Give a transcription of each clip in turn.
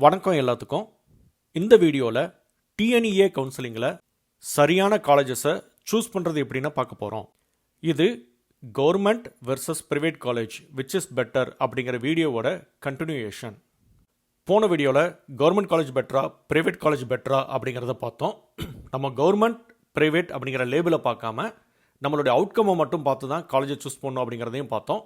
வணக்கம் எல்லாத்துக்கும். இந்த வீடியோவில் டிஎன்இஏ கவுன்சிலிங்கில் சரியான காலேஜஸை சூஸ் பண்ணுறது எப்படின்னு பார்க்க போகிறோம். இது government versus private college which is better அப்படிங்கிற வீடியோவோட கண்டினியூஷன். போன வீடியோவில் கவர்மெண்ட் காலேஜ் பெட்டரா ப்ரைவேட் காலேஜ் பெட்டரா அப்படிங்கிறத பார்த்தோம். நம்ம கவர்மெண்ட் ப்ரைவேட் அப்படிங்கிற லேபிளை பார்க்காம நம்மளுடைய அவுட்கம்மை மட்டும் பார்த்து தான் காலேஜை சூஸ் பண்ணணும் அப்படிங்கிறதையும் பார்த்தோம்.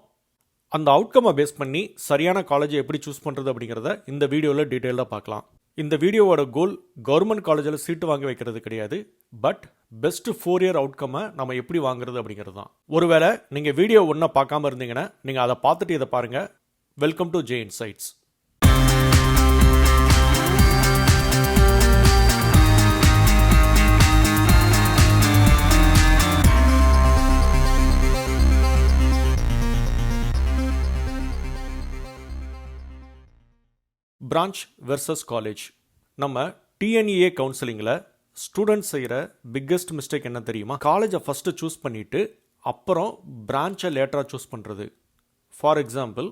அந்த அவுட்கம்மை பேஸ் பண்ணி சரியான காலேஜை எப்படி சூஸ் பண்ணுறது அப்படிங்கிறத இந்த வீடியோவில் டீட்டெயிலாக பார்க்கலாம். இந்த வீடியோவோட கோல் கவர்மெண்ட் காலேஜில் சீட்டு வாங்க வைக்கிறது கிடையாது, பட் பெஸ்ட் 4 இயர் அவுட்கம்மை நம்ம எப்படி வாங்குறது அப்படிங்கிறது தான். ஒருவேளை நீங்கள் வீடியோ ஒன்றை பார்க்காம இருந்தீங்கன்னா நீங்கள் அதை பார்த்துட்டு இதை பாருங்கள். Welcome to J insights. Branch versus college. நம்ம டிஎன்இஏ கவுன்சிலிங்கில் ஸ்டூடெண்ட்ஸ் செய்கிற பிக்கெஸ்ட் மிஸ்டேக் என்ன தெரியுமா? காலேஜை ஃபஸ்ட்டு சூஸ் பண்ணிவிட்டு அப்புறம் பிரான்ச்சை லேட்டராக சூஸ் பண்ணுறது. ஃபார் எக்ஸாம்பிள்,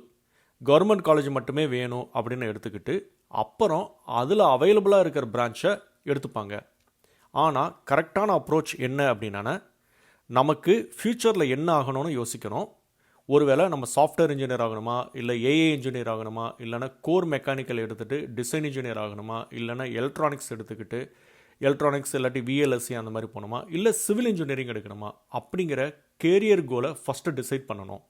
கவர்மெண்ட் காலேஜ் மட்டுமே வேணும் அப்படின்னு எடுத்துக்கிட்டு அப்புறம் அதில் அவைலபிளாக இருக்கிற பிரான்ச்சை எடுத்துப்பாங்க. ஆனால் கரெக்டான அப்ரோச் என்ன அப்படின்னா, நமக்கு ஃப்யூச்சரில் என்ன ஆகணும்னு யோசிக்கணும். ஒருவேளை நம்ம சாஃப்ட்வேர் இன்ஜினியர் ஆகணுமா, இல்லை ஏஏ இன்ஜினியர் ஆகணுமா, இல்லைனா கோர் மெக்கானிக்கல் எடுத்துகிட்டு டிசைன் இன்ஜினியர் ஆகணுமா, இல்லைனா எலக்ட்ரானிக்ஸ் எடுத்துக்கிட்டு எலக்ட்ரானிக்ஸ் இல்லாட்டி விஎல்எஸ்சி அந்த மாதிரி போகணுமா, இல்லை சிவில் இன்ஜினியரிங் எடுக்கணுமா அப்படிங்கிற கேரியர் கோலை ஃபஸ்ட்டு டிசைட் பண்ணணும்.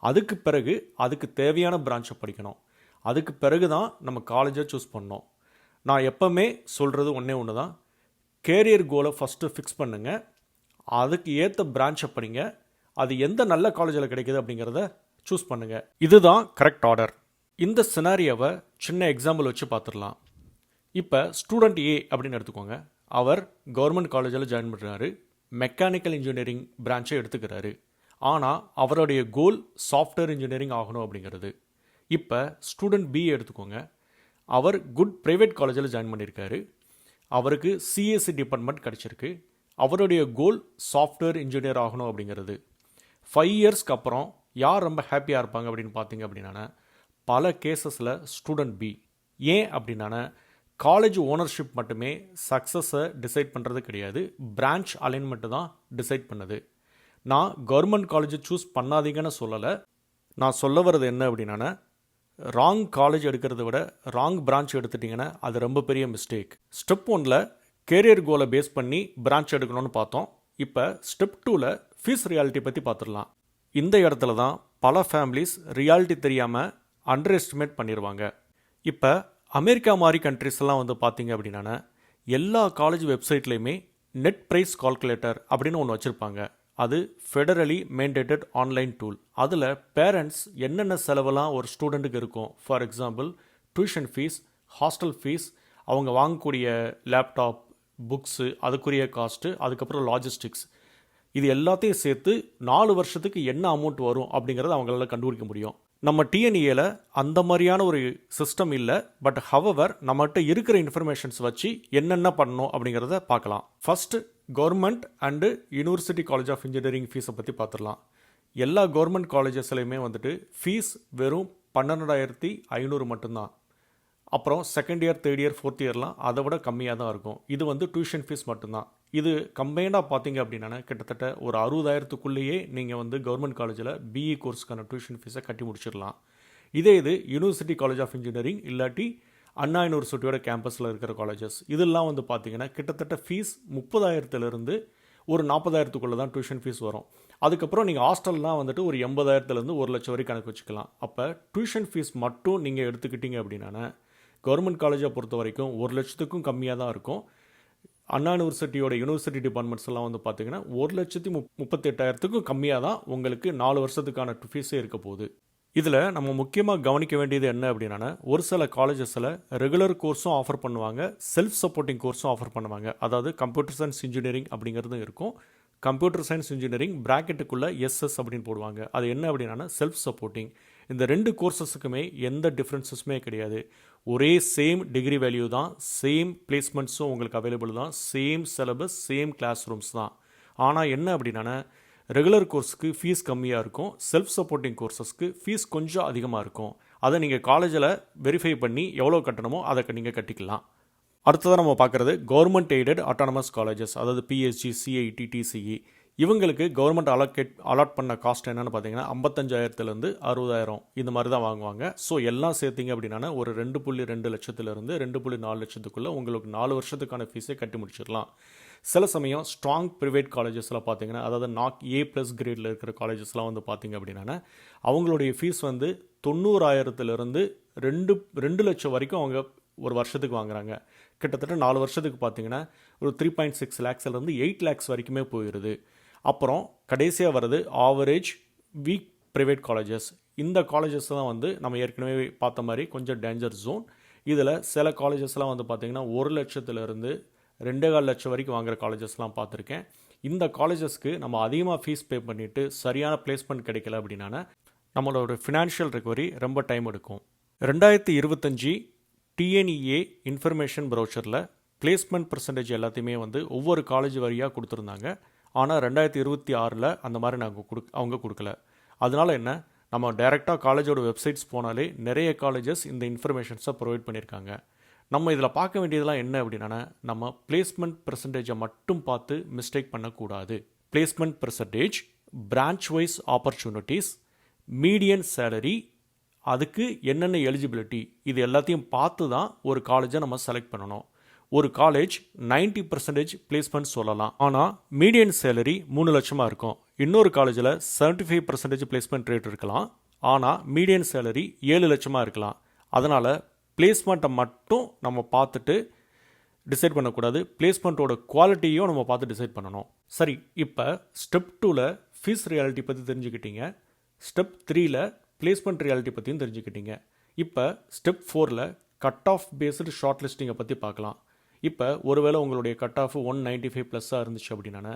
அதுக்கு பிறகு அதுக்கு தேவையான பிரான்ச்சை படிக்கணும். அதுக்கு பிறகு தான் நம்ம காலேஜை சூஸ் பண்ணணும். நான் எப்போவுமே சொல்கிறது ஒன்று தான், கேரியர் கோலை ஃபஸ்ட்டு ஃபிக்ஸ் பண்ணுங்கள், அதுக்கு ஏற்ற பிரான்ச்சை படிங்க, அது எந்த நல்ல காலேஜில் கிடைக்குது அப்படிங்கிறத சூஸ் பண்ணுங்கள். இதுதான் கரெக்ட் ஆர்டர். இந்த சினாரியோவை சின்ன எக்ஸாம்பிள் வச்சு பார்த்துடலாம். இப்போ ஸ்டூடெண்ட் ஏ அப்படின்னு எடுத்துக்கோங்க. அவர் கவர்மெண்ட் காலேஜில் ஜாயின் பண்ணுறாரு, மெக்கானிக்கல் இன்ஜினியரிங் பிரான்ச்சை எடுத்துக்கிறாரு. ஆனால் அவருடைய கோல் சாஃப்ட்வேர் இன்ஜினியரிங் ஆகணும் அப்படிங்கிறது. இப்போ ஸ்டூடெண்ட் பி எடுத்துக்கோங்க. அவர் குட் ப்ரைவேட் காலேஜில் ஜாயின் பண்ணியிருக்காரு. அவருக்கு சிஎஸ்சி டிபார்ட்மெண்ட் கிடச்சிருக்கு. அவருடைய கோல் சாஃப்ட்வேர் இன்ஜினியர் ஆகணும் அப்படிங்கிறது. 5 இயர்ஸ்க்கு அப்புறம் யார் ரொம்ப ஹாப்பியாக இருப்பாங்க அப்படின்னு பார்த்தீங்க அப்படின்னா, பல கேசஸில் ஸ்டூடெண்ட் பி. ஏன் அப்படின்னா, காலேஜ் ஓனர்ஷிப் மட்டுமே சக்ஸஸை டிசைட் பண்ணுறது கிடையாது, பிரான்ச் அலைன்மெண்ட்டு தான் டிசைட் பண்ணுது. நான் கவர்மெண்ட் காலேஜை சூஸ் பண்ணாதீங்கன்னு சொல்லலை. நான் சொல்ல வர்றது என்ன அப்படின்னா, ராங் காலேஜ் எடுக்கிறத விட ராங் பிரான்ச் எடுத்துட்டிங்கன்னா அது ரொம்ப பெரிய மிஸ்டேக். ஸ்டெப் 1ல் கேரியர் கோலை பேஸ் பண்ணி பிரான்ச் எடுக்கணும்னு பார்த்தோம். இப்போ ஸ்டெப் 2ல் ஃபீஸ் ரியாலிட்டி பற்றி பார்த்துடலாம். இந்த இடத்துல தான் பல ஃபேமிலிஸ் ரியாலிட்டி தெரியாமல் அண்டர் எஸ்டிமேட் பண்ணிடுவாங்க. இப்போ அமெரிக்கா மாதிரி கண்ட்ரிஸ்லாம் வந்து பார்த்தீங்க அப்படின்னா, எல்லா காலேஜ் வெப்சைட்லேயுமே நெட் ப்ரைஸ் கால்குலேட்டர் அப்படின்னு ஒன்று வச்சுருப்பாங்க. அது ஃபெடரலி மேண்டேட்டட் ஆன்லைன் டூல். அதில் பேரண்ட்ஸ் என்னென்ன செலவெல்லாம் ஒரு ஸ்டூடெண்ட்டுக்கு இருக்கும், for example tuition fees, hostel fees, அவங்க வாங்கக்கூடிய லேப்டாப், புக்ஸு, அதுக்குரிய காஸ்ட்டு, அதுக்கப்புறம் லாஜிஸ்டிக்ஸ், இது எல்லாத்தையும் சேர்த்து 4 வருஷத்துக்கு என்ன அமௌண்ட் வரும் அப்படிங்கிறத அவங்களால கண்டுபிடிக்க முடியும். நம்ம டிஎன்இஏல அந்த மாதிரியான ஒரு சிஸ்டம் இல்லை. பட் ஹவவர் நம்மகிட்ட இருக்கிற இன்ஃபர்மேஷன்ஸ் வச்சு என்னென்ன பண்ணணும் அப்படிங்கிறத பார்க்கலாம். First government and university college of engineering ஃபீஸை பற்றி பார்த்துடலாம். எல்லா கவர்மெண்ட் காலேஜஸ்லையுமே வந்துட்டு ஃபீஸ் வெறும் 12,500 மட்டும்தான். அப்புறம் second year, third year, fourth இயர்லாம் அதை விட கம்மியாக தான் இருக்கும். இது வந்து டியூஷன் ஃபீஸ் மட்டும்தான். இது கம்பைண்டாக பார்த்தீங்க அப்படின்னா கிட்டத்தட்ட ஒரு 60,000க்குள்ளேயே நீங்கள் வந்து கவர்மெண்ட் காலேஜில் பிஇ கோர்ஸ்க்கான டியூஷன் ஃபீஸை கட்டி முடிச்சிடலாம். இது யூனிவர்சிட்டி காலேஜ் ஆஃப் இன்ஜினியரிங் இல்லாட்டி அண்ணா யூனிவர்சிட்டியோட கேம்பஸில் இருக்கிற காலேஜஸ், இதெல்லாம் வந்து பார்த்தீங்கன்னா கிட்டத்தட்ட ஃபீஸ் 30,000லேருந்து ஒரு 40,000க்குள்ளே தான் டியூஷன் ஃபீஸ் வரும். அதுக்கப்புறம் நீங்கள் ஹாஸ்டல்லாம் வந்துட்டு ஒரு 80,000லேருந்து 1,00,000 வரைக்கும் கணக்கு வச்சுக்கலாம். அப்போ டியூஷன் ஃபீஸ் மட்டும் நீங்கள் எடுத்துக்கிட்டீங்க அப்படின்னா கவர்மெண்ட் காலேஜை பொறுத்த வரைக்கும் 1,00,000க்கும் கம்மியாக தான் இருக்கும். அண்ணா யூனிவர்சிட்டியோட யூனிவர்சிட்டி டிபார்ட்மெண்ட்ஸ் எல்லாம் வந்து பார்த்தீங்கன்னா 1,38,000க்கும் கம்மியாக தான் உங்களுக்கு 4 வருஷத்துக்கான ஃபீஸே இருக்க போகுது. இதில் நம்ம முக்கியமாக கவனிக்க வேண்டியது என்ன அப்படின்னா, ஒரு சில காலேஜஸில் ரெகுலர் கோர்ஸும் ஆஃபர் பண்ணுவாங்க, செல்ஃப் சப்போர்ட்டிங் கோர்ஸும் ஆஃபர் பண்ணுவாங்க. அதாவது கம்ப்யூட்டர் சயின்ஸ் இன்ஜினியரிங் அப்படிங்கிறதும் இருக்கும். கம்ப்யூட்டர் சயின்ஸ் இன்ஜினியரிங் ப்ராக்கெட்டுக்குள்ளே எஸ்எஸ் அப்படின்னு போடுவாங்க. அது என்ன அப்படின்னா செல்ஃப் சப்போர்ட்டிங். இந்த 2 கோர்சஸுக்குமே எந்த டிஃப்ரென்சஸுமே கிடையாது. ஒரே சேம் டிகிரி வேல்யூ தான், சேம் பிளேஸ்மெண்ட்ஸும் உங்களுக்கு அவைலபிள் தான், same syllabus, same class rooms தான். ஆனால் என்ன அப்படின்னா, ரெகுலர் கோர்ஸுக்கு ஃபீஸ் கம்மியாக இருக்கும், செல்ஃப் சப்போர்ட்டிங் கோர்சஸ்க்கு ஃபீஸ் கொஞ்சம் அதிகமாக இருக்கும். அதை நீங்கள் காலேஜில் வெரிஃபை பண்ணி எவ்வளோ கட்டணுமோ அதை நீங்கள் கட்டிக்கலாம். அடுத்ததாக நம்ம பார்க்குறது கவர்மெண்ட் எய்டட் ஆட்டானமஸ் காலேஜஸ், அதாவது பிஎஸ்ஜி, சிஐடி, டிசிஇ. இவங்களுக்கு கவர்மெண்ட் அலாட் பண்ண காஸ்ட் என்னென்னு பார்த்தீங்கன்னா 55,000 60,000 இந்த மாதிரி தான் வாங்குவாங்க. ஸோ எல்லாம் சேர்த்திங்க அப்படின்னா ஒரு 2.2 லட்சத்துலேருந்து 2.4 லட்சத்துக்குள்ளே உங்களுக்கு 4 வருஷத்துக்கான ஃபீஸை கட்டி முடிச்சிடலாம். சில சமயம் ஸ்ட்ராங் ப்ரைவேட் காலேஜஸில் பார்த்தீங்கன்னா, அதாவது நாக் A+ கிரேடில் இருக்கிற காலேஜஸ்லாம் வந்து பார்த்தீங்க அப்படின்னா அவங்களுடைய ஃபீஸ் வந்து 90,000 2 லட்சம் வரைக்கும் அவங்க ஒரு வருஷத்துக்கு வாங்குறாங்க. கிட்டத்தட்ட 4 வருஷத்துக்கு பார்த்தீங்கன்னா ஒரு 3.6 லேக்ஸ்லேருந்து 8 லேக்ஸ் வரைக்குமே போயிடுது. அப்புறம் கடைசியாக வர்றது ஆவரேஜ் வீக் ப்ரைவேட் காலேஜஸ். இந்த காலேஜஸ் தான் வந்து நம்ம ஏற்கனவே பார்த்த மாதிரி கொஞ்சம் டேஞ்சர் ஜோன். இதில் சில காலேஜஸ்லாம் வந்து பார்த்திங்கன்னா 1 லட்சத்துலேருந்து 2.25 லட்சம் வரைக்கும் வாங்குகிற காலேஜஸ்லாம் பார்த்துருக்கேன். இந்த காலேஜஸ்க்கு நம்ம அதிகமாக ஃபீஸ் பே பண்ணிவிட்டு சரியான பிளேஸ்மெண்ட் கிடைக்கல அப்படின்னா நம்மளோட ஃபினான்ஷியல் ரெக்கவரி ரொம்ப டைம் எடுக்கும். 2025 டிஎன்இஏ இன்ஃபர்மேஷன் ப்ரௌச்சரில் பிளேஸ்மெண்ட் பர்சன்டேஜ் எல்லாத்தையுமே வந்து ஒவ்வொரு காலேஜ் வரியாக கொடுத்துருந்தாங்க. ஆனால் 2026 அந்த மாதிரி அவங்க கொடுக்கல. அதனால என்ன, நம்ம டைரெக்டாக காலேஜோட வெப்சைட்ஸ் போனாலே நிறைய காலேஜஸ் இந்த இன்ஃபர்மேஷன்ஸை ப்ரொவைட் பண்ணியிருக்காங்க. நம்ம இதில் பார்க்க வேண்டியதெல்லாம் என்ன அப்படின்னா, நம்ம பிளேஸ்மெண்ட் பர்சன்டேஜை மட்டும் பார்த்து மிஸ்டேக் பண்ணக்கூடாது. Placement percentage, branch wise opportunities, median salary, அதுக்கு என்னென்ன எலிஜிபிலிட்டி, இது எல்லாத்தையும் பார்த்து தான் ஒரு காலேஜை நம்ம செலக்ட் பண்ணணும். ஒரு காலேஜ் 90% பிளேஸ்மெண்ட் சொல்லலாம், ஆனால் மீடியன் சேலரி 3 லட்சமாக இருக்கும். இன்னொரு காலேஜில் 75% பிளேஸ்மெண்ட் ரேட் இருக்கலாம், ஆனால் மீடியன் சேலரி 7 லட்சமாக இருக்கலாம். அதனால் பிளேஸ்மெண்ட்டை மட்டும் நம்ம பார்த்துட்டு டிசைட் பண்ணக்கூடாது, பிளேஸ்மெண்ட்டோட குவாலிட்டியும் நம்ம பார்த்து டிசைட் பண்ணணும். சரி, இப்போ ஸ்டெப் 2ல் ஃபீஸ் ரியாலிட்டி பற்றி தெரிஞ்சுக்கிட்டீங்க. ஸ்டெப் 3ல் பிளேஸ்மெண்ட் ரியாலிட்டி பற்றியும் தெரிஞ்சுக்கிட்டீங்க. இப்போ ஸ்டெப் 4ல் கட் ஆஃப் பேஸ்டு ஷார்ட் லிஸ்டிங்கை பற்றி பார்க்கலாம். இப்போ ஒருவேளை உங்களுடைய கட் ஆஃப் 195+ இருந்துச்சு அப்படின்னா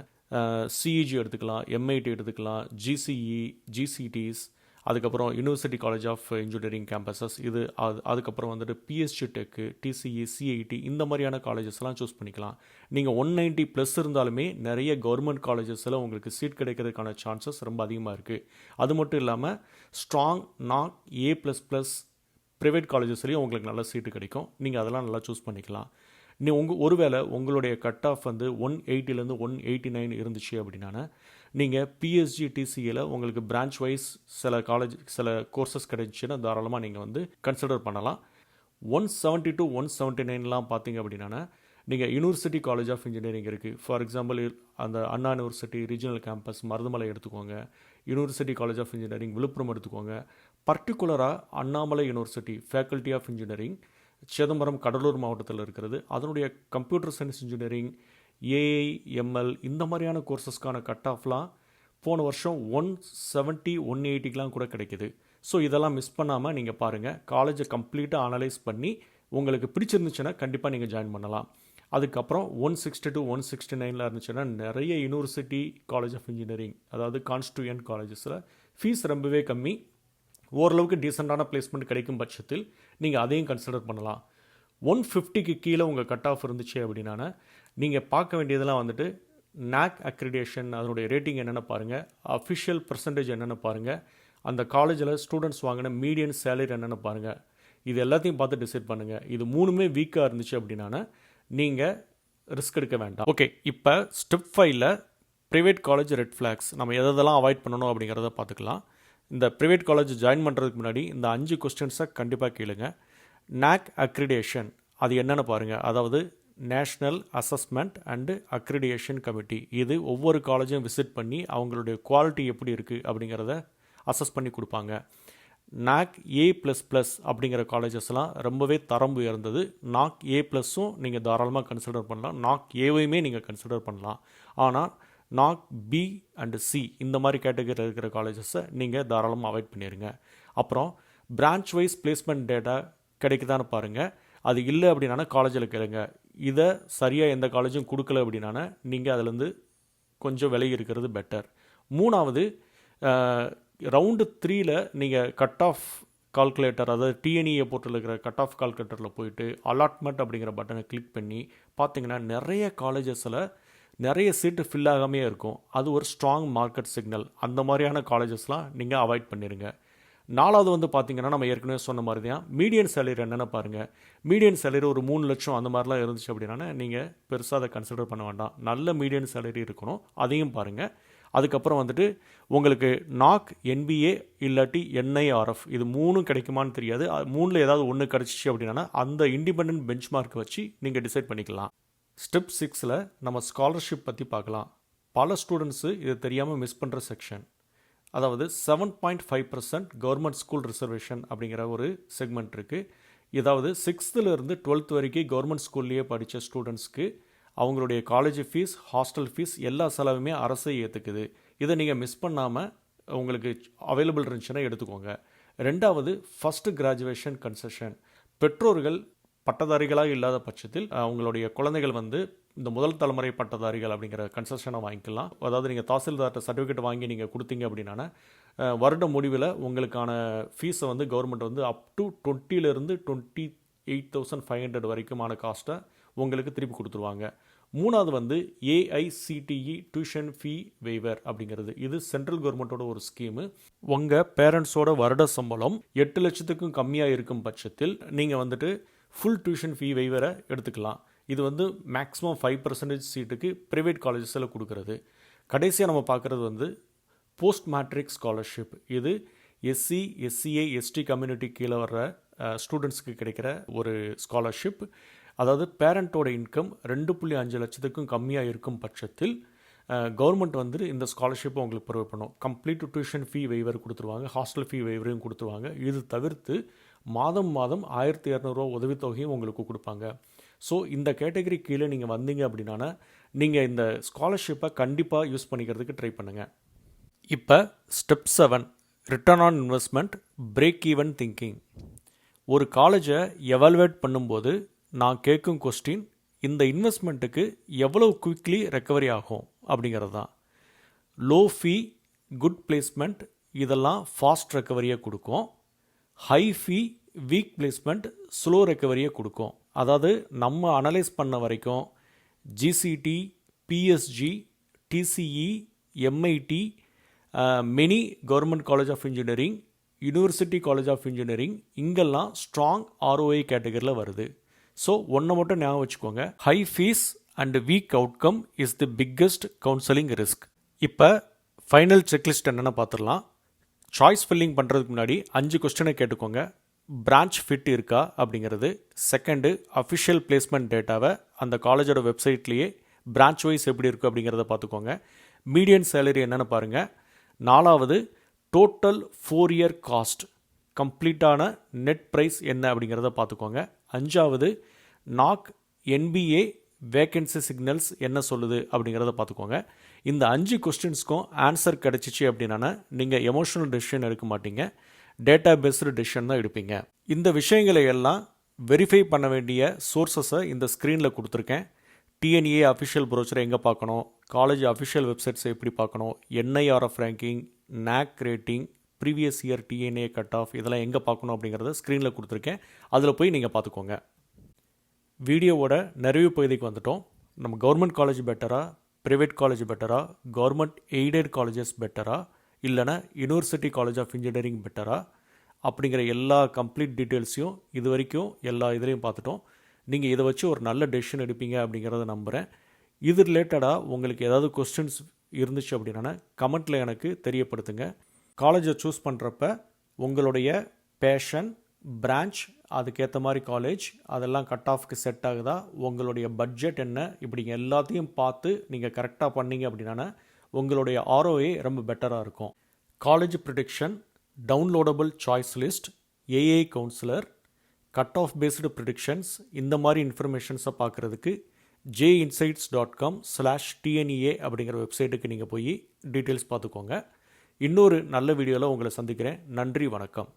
சிஇஜி எடுத்துக்கலாம், எம்ஐடி எடுத்துக்கலாம், ஜிசிஇ, ஜிசிடிஸ், அதுக்கப்புறம் university college of engineering campuses, அதுக்கப்புறம் வந்துட்டு பிஎஸ்ஜி டெக்கு, டிசிஇ, சிஐடி, இந்த மாதிரியான காலேஜஸ்லாம் சூஸ் பண்ணிக்கலாம். நீங்கள் 190+ இருந்தாலுமே நிறைய கவர்மெண்ட் காலேஜஸில் உங்களுக்கு சீட் கிடைக்கிறதுக்கான சான்சஸ் ரொம்ப அதிகமாக இருக்குது. அது மட்டும் இல்லாமல் ஸ்ட்ராங் நாக் A++ ப்ரைவேட் காலேஜஸ்லேயும் உங்களுக்கு நல்ல சீட்டு கிடைக்கும். நீங்கள் அதெல்லாம் நல்லா சூஸ் பண்ணிக்கலாம். ஒருவேளை உங்களுடைய கட் ஆஃப் வந்து 180 189 இருந்துச்சு அப்படின்னா நீங்கள் பிஎஸ்ஜி, டிசியில் உங்களுக்கு பிரான்ச் வைஸ் சில கோர்சஸ் கிடைச்சின்னா தாராளமாக நீங்கள் வந்து கன்சிடர் பண்ணலாம். 170 179 பார்த்தீங்க அப்படின்னா நீங்கள் யூனிவர்சிட்டி காலேஜ் ஆஃப் இன்ஜினியரிங் இருக்குது. ஃபார் எக்ஸாம்பிள் அந்த Anna university regional campus Marudhamalai எடுத்துக்கோங்க, university college of engineering Villupuram எடுத்துக்கோங்க. பர்டிகுலராக Annamalai university faculty of engineering Chidambaram Cuddalore மாவட்டத்தில் இருக்கிறது. அதனுடைய computer science engineering, AI, ML இந்த மாதிரியான கோர்சஸ்க்கான கட் ஆஃப்லாம் போன வருஷம் 170 180 கூட கிடைக்கிது. ஸோ இதெல்லாம் மிஸ் பண்ணாமல் நீங்கள் பாருங்கள். காலேஜை கம்ப்ளீட்டாக அனலைஸ் பண்ணி உங்களுக்கு பிடிச்சிருந்துச்சுன்னா கண்டிப்பாக நீங்கள் ஜாயின் பண்ணலாம். அதுக்கப்புறம் 162 169 இருந்துச்சுன்னா நிறைய யூனிவர்சிட்டி காலேஜ் ஆஃப் இன்ஜினியரிங், அதாவது கான்ஸ்டியூயன்ட் காலேஜஸில் ஃபீஸ் ரொம்பவே கம்மி, ஓரளவுக்கு டீசெண்டான பிளேஸ்மெண்ட் கிடைக்கும் பட்சத்தில் நீங்கள் அதையும் கன்சிடர் பண்ணலாம். 150க்கு கீழே உங்கள் கட் ஆஃப் இருந்துச்சு அப்படின்னா நீங்கள் பார்க்க வேண்டியதெல்லாம் வந்துட்டு நாக் அக்ரிடேஷன், அதனுடைய ரேட்டிங் என்னென்ன பாருங்கள், அஃபிஷியல் பர்சன்டேஜ் என்னென்ன பாருங்கள், அந்த காலேஜில் ஸ்டூடெண்ட்ஸ் வாங்கின மீடியன் சேலரி என்னென்ன பாருங்கள். இது எல்லாத்தையும் பார்த்து டிசைட் பண்ணுங்கள். இது 3மே வீக்காக இருந்துச்சு அப்படின்னா நீங்கள் ரிஸ்க் எடுக்க வேண்டாம். ஓகே, இப்போ ஸ்டெப் 5ல் ப்ரைவேட் காலேஜ் ரெட் ஃப்ளாக்ஸ் நம்ம எதெல்லாம் அவாய்ட் பண்ணணும் அப்படிங்கிறத பார்த்துக்கலாம். இந்த ப்ரைவேட் காலேஜ் ஜாயின் பண்ணுறதுக்கு முன்னாடி இந்த 5 கொஸ்டின்ஸை கண்டிப்பாக கேளுங்க. நாக் அக்ரிடேஷன் அது என்னென்னு பாருங்கள், அதாவது national assessment and accreditation committee. இது ஒவ்வொரு காலேஜும் விசிட் பண்ணி அவங்களுடைய குவாலிட்டி எப்படி இருக்குது அப்படிங்கிறத அசஸ் பண்ணி கொடுப்பாங்க. நாக் A++ அப்படிங்கிற காலேஜஸ்லாம் ரொம்பவே தரம் உயர்ந்தது. நாக் A+ம் நீங்கள் தாராளமாக கன்சிடர் பண்ணலாம், நாக் ஏவையுமே நீங்கள் கன்சிடர் பண்ணலாம். ஆனால் நாக் பி அண்டு சி இந்த மாதிரி கேட்டகரியில் இருக்கிற காலேஜஸை நீங்கள் தாராளமாக அவாய்ட் பண்ணிடுங்க. அப்புறம் பிரான்ச் வைஸ் பிளேஸ்மெண்ட் டேட்டா கிடைக்குதான்னு பாருங்கள். அது இல்லை அப்படின்னா காலேஜில் கேளுங்க. இதை சரியாக எந்த காலேஜும் கொடுக்கல அப்படின்னா நீங்கள் அதுலேருந்து கொஞ்சம் விலகி இருக்கிறது பெட்டர். 3வது ரவுண்டு 3ல் நீங்கள் கட் ஆஃப் கால்குலேட்டர், அதாவது டிஎன்இஏ போர்ட்டலில் இருக்கிற கட் ஆஃப் கால்குலேட்டரில் போயிட்டு அலாட்மெண்ட் அப்படிங்கிற பட்டனை கிளிக் பண்ணி பார்த்தீங்கன்னா நிறைய காலேஜஸில் நிறைய சீட்டு ஃபில் ஆகாமே இருக்கும். அது ஒரு ஸ்ட்ராங் மார்க்கெட் சிக்னல். அந்த மாதிரியான காலேஜஸ்லாம் நீங்கள் அவாய்ட் பண்ணிடுங்க. 4வது வந்து பார்த்தீங்கன்னா, நம்ம ஏற்கனவே சொன்ன மாதிரி தான் மீடியன் சேலரி என்னென்னு பாருங்கள். மீடியன் சேலரி ஒரு 3 லட்சம் அந்த மாதிரிலாம் இருந்துச்சு அப்படின்னா நீங்கள் பெருசாக அதை கன்சிடர் பண்ண வேண்டாம். நல்ல மீடியன் சேலரி இருக்கணும், அதையும் பாருங்கள். அதுக்கப்புறம் வந்துட்டு உங்களுக்கு நாக், என்பிஏ இல்லாட்டி என்ஐஆர்எஃப் இது 3ம் கிடைக்குமான்னு தெரியாது. 3ல் ஏதாவது ஒன்று கிடச்சிச்சு அப்படின்னா அந்த இண்டிபெண்டன்ட் பெஞ்ச்மார்க் வச்சு நீங்கள் டிசைட் பண்ணிக்கலாம். ஸ்டெப் 6ல் நம்ம ஸ்காலர்ஷிப் பற்றி பார்க்கலாம். பல ஸ்டூடெண்ட்ஸு இது தெரியாமல் மிஸ் பண்ணுற செக்ஷன். அதாவது 7.5% கவர்மெண்ட் ஸ்கூல் ரிசர்வேஷன் அப்படிங்கிற ஒரு செக்மெண்ட் இருக்குது. இதாவது 6th-லேருந்து 12th வரைக்கும் கவர்மெண்ட் ஸ்கூல்லையே படித்த ஸ்டூடெண்ட்ஸ்க்கு அவங்களுடைய காலேஜ் ஃபீஸ், ஹாஸ்டல் ஃபீஸ் எல்லா செலவுமே அரசே ஏற்றுக்குது. இதை நீங்கள் மிஸ் பண்ணாமல் உங்களுக்கு அவைலபிள் இருந்துச்சுன்னா எடுத்துக்கோங்க. 2வது ஃபஸ்ட்டு கிராஜுவேஷன் கன்செஷன். பெற்றோர்கள் பட்டதாரிகளாக இல்லாத பட்சத்தில் அவங்களுடைய குழந்தைகள் வந்து இந்த முதல் தலைமுறை பட்டதாரிகள் அப்படிங்கிற கன்செஷனை வாங்கிக்கலாம். அதாவது நீங்கள் தாசில்தார்கிட்ட சர்டிஃபிகேட் வாங்கி நீங்கள் கொடுத்தீங்க அப்படின்னா வருட முடிவில் உங்களுக்கான ஃபீஸை வந்து கவர்மெண்ட் வந்து அப் டு 20லேருந்து 28,500 வரைக்குமான காஸ்ட்டை உங்களுக்கு திருப்பி கொடுத்துருவாங்க. 3வது வந்து ஏஐசிடிஇ டியூஷன் ஃபீ வெய்வர் அப்படிங்கிறது. இது சென்ட்ரல் கவர்மெண்ட்டோட ஒரு ஸ்கீமு. உங்கள் பேரண்ட்ஸோட வருட சம்பளம் 8 லட்சத்துக்கும் கம்மியாக இருக்கும் பட்சத்தில் நீங்கள் வந்துட்டு ஃபுல் டியூஷன் ஃபீ வெய்வரை எடுத்துக்கலாம். இது வந்து மேக்ஸிமம் 5% சீட்டுக்கு ப்ரைவேட் காலேஜஸில் கொடுக்குறது. கடைசியாக நம்ம பார்க்குறது வந்து போஸ்ட் மேட்ரிக் ஸ்காலர்ஷிப். இது எஸ்சி, எஸ்சிஏ, எஸ்டி கம்யூனிட்டி கீழே வர்ற ஸ்டூடெண்ட்ஸுக்கு கிடைக்கிற ஒரு ஸ்காலர்ஷிப். அதாவது பேரண்ட்டோட இன்கம் 2.5 லட்சத்துக்கும் கம்மியாக இருக்கும் பட்சத்தில் கவர்மெண்ட் வந்து இந்த ஸ்காலர்ஷிப்பை உங்களுக்கு ப்ரொவைட் பண்ணும். கம்ப்ளீட் டியூஷன் ஃபீ வெய்வர் கொடுத்துருவாங்க, ஹாஸ்டல் ஃபீ வெய்வரையும் கொடுத்துருவாங்க. இது தவிர்த்து மாதம் 1200 உதவித்தொகையும் உங்களுக்கு கொடுப்பாங்க. ஸோ இந்த கேட்டகரி கீழே நீங்கள் வந்தீங்க அப்படின்னா நீங்கள் இந்த ஸ்காலர்ஷிப்பை கண்டிப்பாக யூஸ் பண்ணிக்கிறதுக்கு ட்ரை பண்ணுங்கள். இப்போ step 7 return on investment, break even thinking. ஒரு காலேஜை எவாலுவேட் பண்ணும்போது நான் கேட்கும் கொஸ்டின், இந்த இன்வெஸ்ட்மெண்ட்டுக்கு எவ்வளோ குவிக்லி ரெக்கவரி ஆகும் அப்படிங்கிறது தான். லோ ஃபீ, குட் பிளேஸ்மெண்ட் இதெல்லாம் ஃபாஸ்ட் ரெக்கவரியை கொடுக்கும். High fee, weak placement slow ரெக்கவரியை கொடுக்கும். அதாவது நம்ம அனலைஸ் பண்ண வரைக்கும் GCT, PSG, TCE, MIT, many government college of engineering, university college of engineering இங்கெல்லாம் ஸ்ட்ராங் ஆர்ஓஐ கேட்டகரியில் வருது. ஸோ ஒன்றை மட்டும் ஞாபகம் வச்சுக்கோங்க, high fees and weak outcome is the biggest counselling risk. இப்போ ஃபைனல் செக்லிஸ்ட் என்னென்னு பார்த்துடலாம். சாய்ஸ் ஃபில்லிங் பண்ணுறதுக்கு முன்னாடி 5 கொஸ்டினை கேட்டுக்கோங்க. பிரான்ச் ஃபிட் இருக்கா அப்படிங்கிறது. செகண்டு, அஃபிஷியல் பிளேஸ்மெண்ட் டேட்டாவை அந்த காலேஜோட வெப்சைட்லேயே பிரான்ச் வைஸ் எப்படி இருக்குது அப்படிங்கிறத பார்த்துக்கோங்க. மீடியன் சேலரி என்னென்னு பாருங்கள். 4வது, டோட்டல் 4 இயர் காஸ்ட், கம்ப்ளீட்டான நெட் ப்ரைஸ் என்ன அப்படிங்கிறத பார்த்துக்கோங்க. 5வது, நாக், என்பிஏ வேக்கன்சி சிக்னல்ஸ் என்ன சொல்லுது அப்படிங்கிறத பார்த்துக்கோங்க. இந்த 5 கொஸ்டின்ஸ்க்கும் ஆன்சர் கிடச்சிச்சு அப்படின்னா நீங்கள் எமோஷனல் டெசிஷன் எடுக்க மாட்டீங்க, டேட்டா பேஸ்டு டெசிஷன் தான் எடுப்பீங்க. இந்த விஷயங்களை எல்லாம் வெரிஃபை பண்ண வேண்டிய சோர்ஸஸை இந்த ஸ்க்ரீனில் கொடுத்துருக்கேன். டிஎன்ஏ அஃபிஷியல் ப்ரோச்சரை எங்கே பார்க்கணும், காலேஜ் அஃபிஷியல் வெப்சைட்ஸை எப்படி பார்க்கணும், NIRF ranking, knock rating, previous year DNA cut off இதெல்லாம் எங்கே பார்க்கணும் அப்படிங்கிறத ஸ்க்ரீனில் கொடுத்துருக்கேன். அதில் போய் நீங்கள் பார்த்துக்கோங்க. வீடியோவோட நிறைவு பகுதிக்கு வந்துட்டோம். நம்ம கவர்மெண்ட் காலேஜ் பெட்டரா, ப்ரைவேட் காலேஜ் பெட்டரா, கவர்மெண்ட் எய்டட் காலேஜஸ் பெட்டரா, இல்லைனா யூனிவர்சிட்டி காலேஜ் ஆஃப் இன்ஜினியரிங் பெட்டரா அப்படிங்கிற எல்லா கம்ப்ளீட் டீட்டெயில்ஸையும் இது வரைக்கும் எல்லா இதுலேயும் பார்த்துட்டோம். நீங்கள் இதை வச்சு ஒரு நல்ல டெசிஷன் எடுப்பீங்க அப்படிங்கிறத நம்புகிறேன். இது ரிலேட்டடாக உங்களுக்கு ஏதாவது கொஸ்டின்ஸ் இருந்துச்சு அப்படின்னா கமெண்ட்டில் எனக்கு தெரியப்படுத்துங்க. காலேஜை சூஸ் பண்ணுறப்ப உங்களுடைய பேஷன், பிரான்ச், அதுக்கேற்ற மாதிரி காலேஜ் அதெல்லாம் கட் ஆஃப்க்கு செட் ஆகுதா, உங்களுடைய பட்ஜெட் என்ன, இப்படிங்க எல்லாத்தையும் பார்த்து நீங்கள் கரெக்டாக பண்ணீங்க அப்படின்னா உங்களுடைய ஆர்ஓஏ ரொம்ப பெட்டராக இருக்கும். College prediction, downloadable choice list, AI councillor, cut off based predictions இந்த மாதிரி இன்ஃபர்மேஷன்ஸை பார்க்குறதுக்கு jinsights.com/TNEA அப்படிங்கிற வெப்சைட்டுக்கு நீங்கள் போய் டீட்டெயில்ஸ் பார்த்துக்கோங்க. இன்னொரு நல்ல வீடியோவில் உங்களை சந்திக்கிறேன். நன்றி, வணக்கம்.